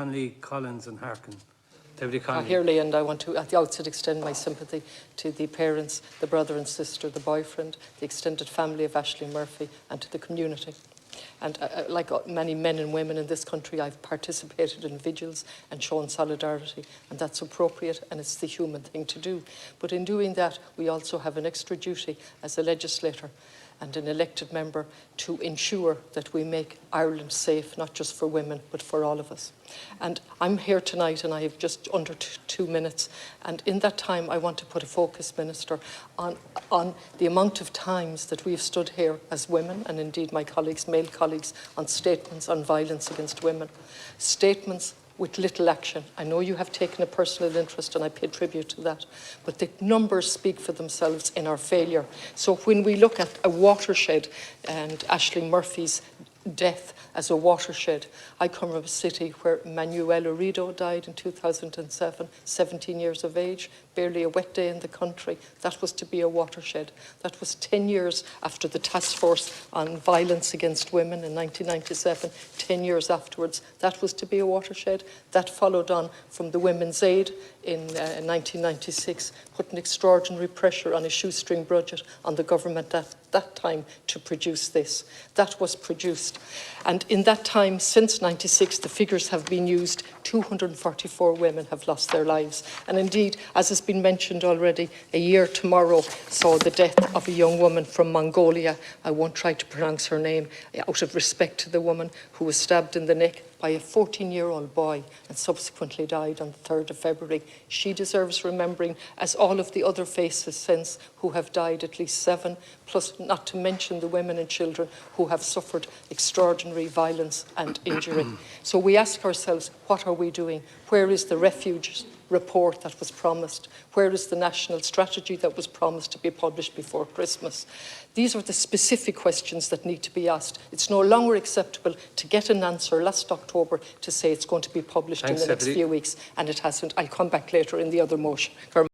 Connolly, Collins and Harkin. Deputy Connolly. Hirley, and I want to at the outset extend my sympathy to the parents, the brother and sister, the boyfriend, the extended family of Aisling Murphy, and to the community. And like many men and women in this country, I've participated in vigils and shown solidarity, and that's appropriate and it's the human thing to do. But in doing that, we also have an extra duty as a legislator and an elected member to ensure that we make Ireland safe, not just for women, but for all of us. And I'm here tonight and I have just under 2 minutes. And in that time, I want to put a focus, Minister, on the amount of times that we've stood here as women, and indeed my colleagues, male colleagues, on statements on violence against women. Statements with little action. I know you have taken a personal interest and I pay tribute to that, but the numbers speak for themselves in our failure. So when we look at a watershed and Aisling Murphy's death as a watershed, I come from a city where Manuela Rido died in 2007, 17 years of age, barely a wet day in the country. That was to be a watershed. That was 10 years after the task force on violence against women in 1997, 10 years afterwards. That was to be a watershed. That followed on from the Women's Aid in 1996, putting extraordinary pressure on a shoestring budget on the government at that time to produce this. That was produced. And in that time, since 96, the figures have been used. 244 women have lost their lives. And indeed, as has been mentioned already, a year tomorrow saw the death of a young woman from Mongolia. I won't try to pronounce her name out of respect to the woman who was stabbed in the neck by a 14-year-old boy and subsequently died on the 3rd of February. She deserves remembering, as all of the other faces since who have died, at least 7, plus not to mention the women and children who have suffered extraordinary violence and injury. So we ask ourselves, what are we doing? Where is the refuge report that was promised? Where is the national strategy that was promised to be published before Christmas? These are the specific questions that need to be asked. It's no longer acceptable to get an answer last October to say it's going to be published in the next few weeks, and it hasn't. I'll come back later in the other motion.